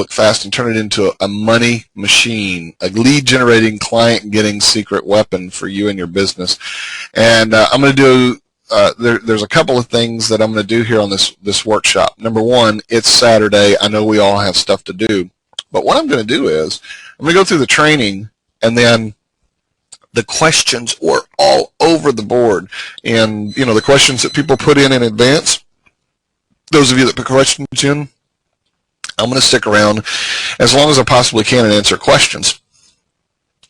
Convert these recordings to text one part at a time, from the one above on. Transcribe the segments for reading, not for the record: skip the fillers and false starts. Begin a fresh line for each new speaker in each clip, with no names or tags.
book fast and turn it into a money machine, a lead-generating, client-getting secret weapon for you and your business. And I'm going to do, there's a couple of things that I'm going to do here on this workshop. Number one, it's Saturday. I know we all have stuff to do. But what I'm going to do is I'm going to go through the training, and then the questions were all over the board. And, you know, the questions that people put in advance, those of you that put questions in, I'm going to stick around as long as I possibly can and answer questions.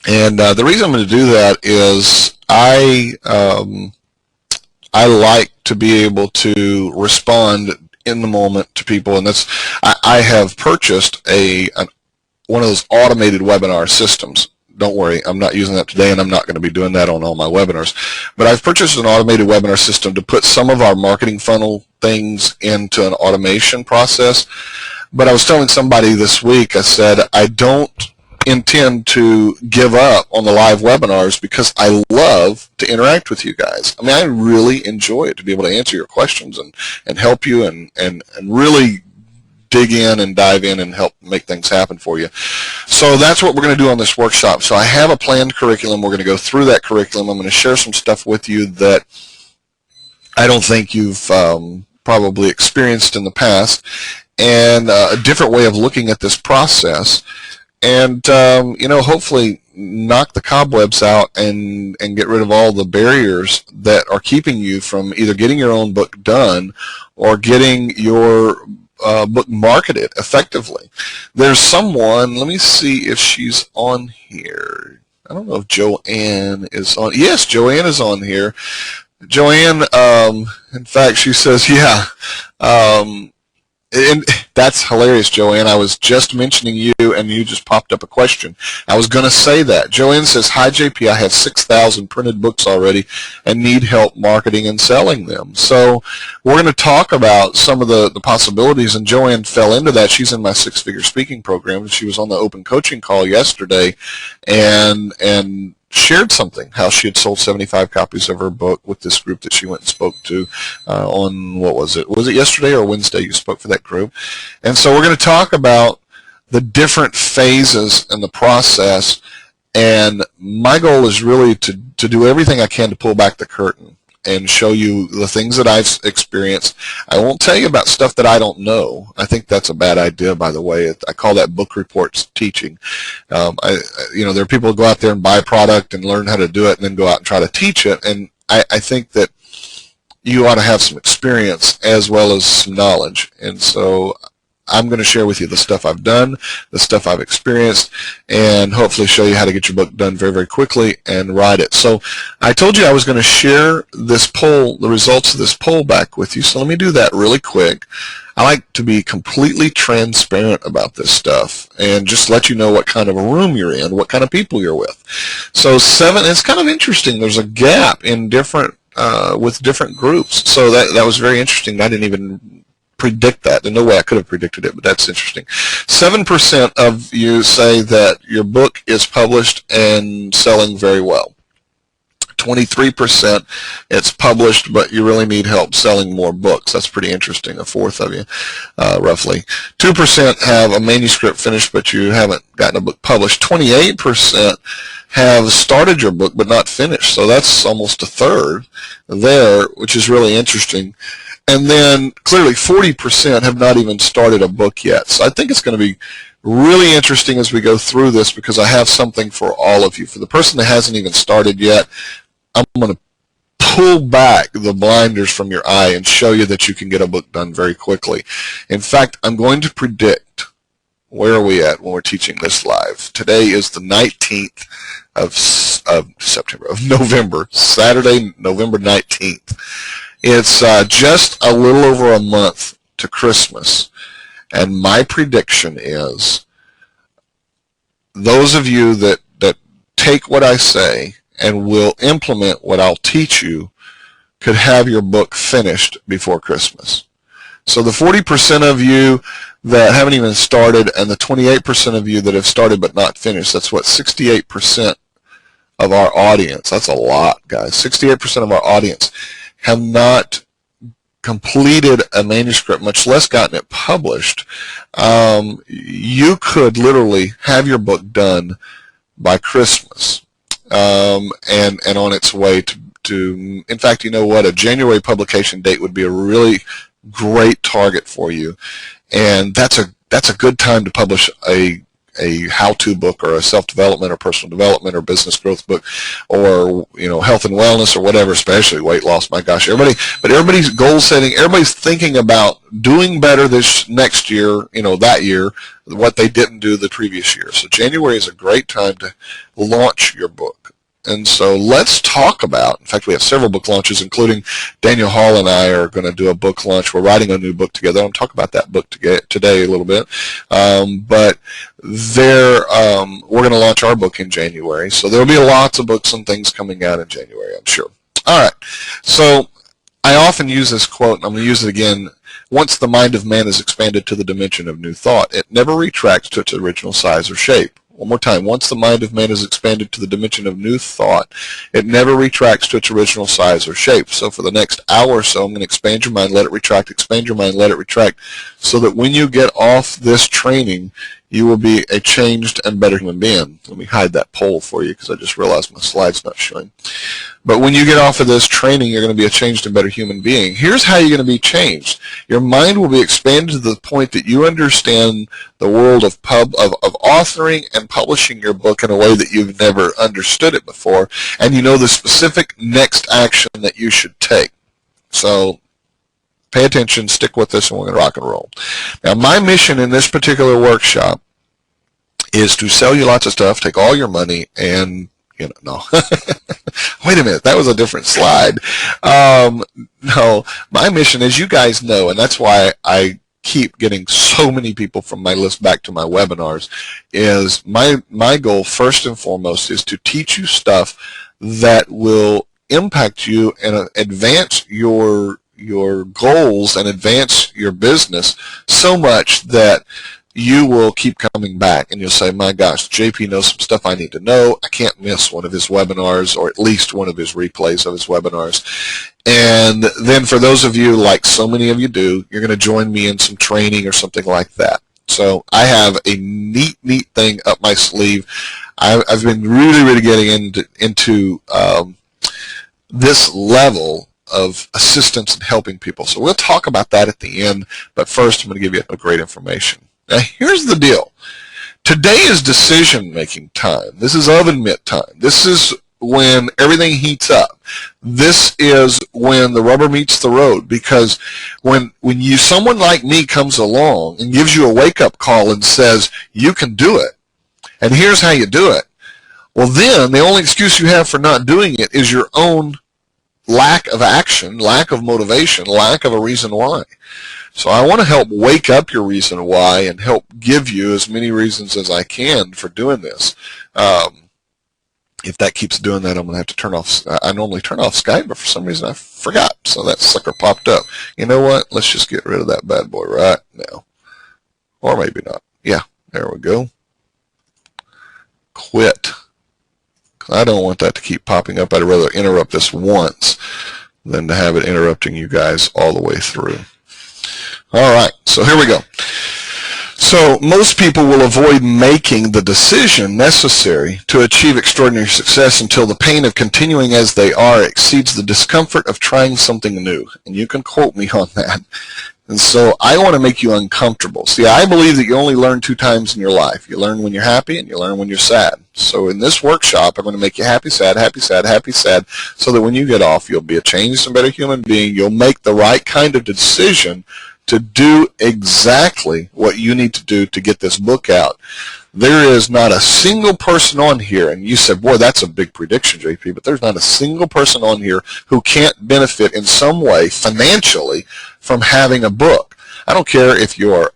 And the reason I'm going to do that is I like to be able to respond in the moment to people, and that's I have purchased one of those automated webinar systems. Don't worry, I'm not using that today, and I'm not going to be doing that on all my webinars. But I've purchased an automated webinar system to put some of our marketing funnel things into an automation process. But I was telling somebody this week, I said, I don't intend to give up on the live webinars because I love to interact with you guys. I mean, I really enjoy it, to be able to answer your questions and help you and really dig in and dive in and help make things happen for you. So that's what we're going to do on this workshop. So I have a planned curriculum. We're going to go through that curriculum. I'm going to share some stuff with you that I don't think you've probably experienced in the past, and a different way of looking at this process, and you know, hopefully knock the cobwebs out and get rid of all the barriers that are keeping you from either getting your own book done or getting your book marketed effectively. There's someone, let me see if she's on here. I don't know if Joanne is on. Yes, Joanne is on here. Joanne, in fact, she says, yeah, and that's hilarious, Joanne. I was just mentioning you, and you just popped up a question. I was going to say that. Joanne says, hi, JP, I have 6,000 printed books already and need help marketing and selling them. So we're going to talk about some of the possibilities, and Joanne fell into that. She's in my six-figure speaking program, and she was on the open coaching call yesterday and shared something, how she had sold 75 copies of her book with this group that she went and spoke to on, what was it? Was it yesterday or Wednesday you spoke for that group? And so we're going to talk about the different phases in the process, and my goal is really to do everything I can to pull back the curtain and show you the things that I've experienced. I won't tell you about stuff that I don't know. I think that's a bad idea, by the way. I call that book reports teaching. You know, there are people who go out there and buy product and learn how to do it and then go out and try to teach it. And I think that you ought to have some experience as well as some knowledge. And so I'm going to share with you the stuff I've done, the stuff I've experienced, and hopefully show you how to get your book done very, very quickly and write it. So I told you I was going to share this poll, the results of this poll back with you. So let me do that really quick. I like to be completely transparent about this stuff and just let you know what kind of a room you're in, what kind of people you're with. So it's kind of interesting. There's a gap in different, with different groups. So that was very interesting. I didn't even predict that. There's no way I could have predicted it, but that's interesting. 7% of you say that your book is published and selling very well. 23% it's published, but you really need help selling more books. That's pretty interesting. A fourth of you, roughly. 2% have a manuscript finished, but you haven't gotten a book published. 28% have started your book, but not finished. So that's almost a third there, which is really interesting. And then clearly 40% have not even started a book yet. So I think it's going to be really interesting as we go through this, because I have something for all of you. For the person that hasn't even started yet, I'm going to pull back the blinders from your eye and show you that you can get a book done very quickly. In fact, I'm going to predict, where are we at when we're teaching this live? Today is the 19th of November, Saturday, November 19th. It's just a little over a month to Christmas, and my prediction is those of you that take what I say and will implement what I'll teach you could have your book finished before Christmas. So the 40% of you that haven't even started and the 28% of you that have started but not finished, that's what, 68% of our audience. That's a lot, guys. 68% of our audience have not completed a manuscript, much less gotten it published, you could literally have your book done by Christmas, and on its way to, in fact, you know what, a January publication date would be a really great target for you, and that's a good time to publish a how-to book or a self-development or personal development or business growth book, or health and wellness or whatever, especially weight loss. My gosh, everybody's goal setting, everybody's thinking about doing better this next year, that year, what they didn't do the previous year. So January is a great time to launch your book. And so let's talk about, in fact, we have several book launches, including Daniel Hall and I are going to do a book launch. We're writing a new book together. I'm talk about that book today a little bit. But we're going to launch our book in January. So there'll be lots of books and things coming out in January, I'm sure. All right. So I often use this quote, and I'm going to use it again. Once the mind of man is expanded to the dimension of new thought, it never retracts to its original size or shape. One more time. Once the mind of man is expanded to the dimension of new thought, it never retracts to its original size or shape. So for the next hour or so, I'm going to expand your mind, let it retract, expand your mind, let it retract, so that when you get off this training, you will be a changed and better human being. Let me hide that poll for you because I just realized my slide's not showing. But when you get off of this training, you're going to be a changed and better human being. Here's how you're going to be changed. Your mind will be expanded to the point that you understand the world of authoring and publishing your book in a way that you've never understood it before, and you know the specific next action that you should take. So pay attention, stick with this, and we're going to rock and roll. Now, my mission in this particular workshop is to sell you lots of stuff, take all your money, and, no. Wait a minute, that was a different slide. No, my mission, as you guys know, and that's why I keep getting so many people from my list back to my webinars, is my goal, first and foremost, is to teach you stuff that will impact you and advance your goals and advance your business so much that you will keep coming back and you'll say, my gosh, JP knows some stuff I need to know. I can't miss one of his webinars, or at least one of his replays of his webinars. And then for those of you, like so many of you do, you're going to join me in some training or something like that. So I have a neat thing up my sleeve. I've been really getting into this level of assistance and helping people. So we'll talk about that at the end, but first I'm going to give you a great information. Now here's the deal. Today is decision-making time. This is oven mitt time. This is when everything heats up. This is when the rubber meets the road, because when someone like me comes along and gives you a wake-up call and says, you can do it, and here's how you do it, well then the only excuse you have for not doing it is your own lack of action, lack of motivation, lack of a reason why. So I want to help wake up your reason why and help give you as many reasons as I can for doing this. If that keeps doing that, I'm going to have to turn off. I normally turn off Skype, but for some reason I forgot. So that sucker popped up. You know what? Let's just get rid of that bad boy right now. Or maybe not. Yeah, there we go. Quit. I don't want that to keep popping up. I'd rather interrupt this once than to have it interrupting you guys all the way through. All right, so here we go. So most people will avoid making the decision necessary to achieve extraordinary success until the pain of continuing as they are exceeds the discomfort of trying something new. And you can quote me on that. And so I want to make you uncomfortable. See, I believe that you only learn 2 times in your life. You learn when you're happy and you learn when you're sad. So in this workshop, I'm going to make you happy, sad, so that when you get off, you'll be a changed and better human being. You'll make the right kind of decision to do exactly what you need to do to get this book out. There is not a single person on here, and you said, boy, that's a big prediction, JP, but there's not a single person on here who can't benefit in some way financially from having a book. I don't care if you're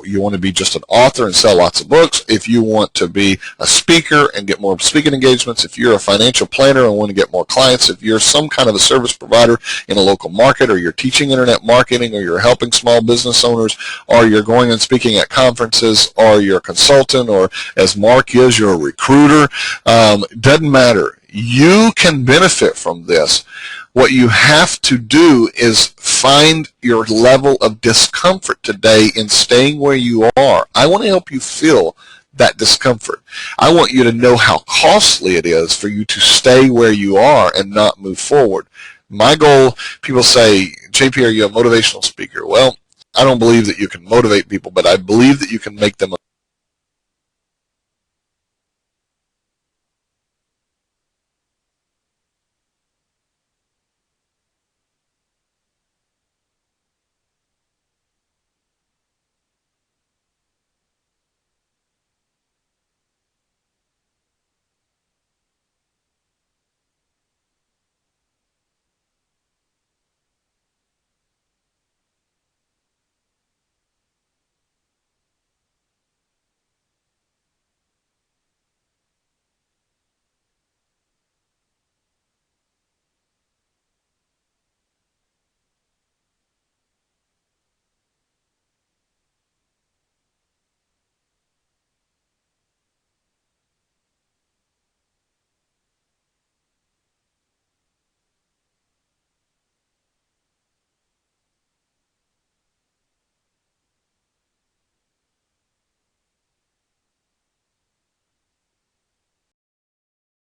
you want to be just an author and sell lots of books, if you want to be a speaker and get more speaking engagements, if you're a financial planner and want to get more clients, if you're some kind of a service provider in a local market, or you're teaching internet marketing, or you're helping small business owners, or you're going and speaking at conferences, or you're a consultant, or as Mark is, you're a recruiter, doesn't matter. You can benefit from this. What you have to do is find your level of discomfort today in staying where you are. I want to help you feel that discomfort. I want you to know how costly it is for you to stay where you are and not move forward. My goal, people say, JP, are you a motivational speaker? Well, I don't believe that you can motivate people, but I believe that you can make them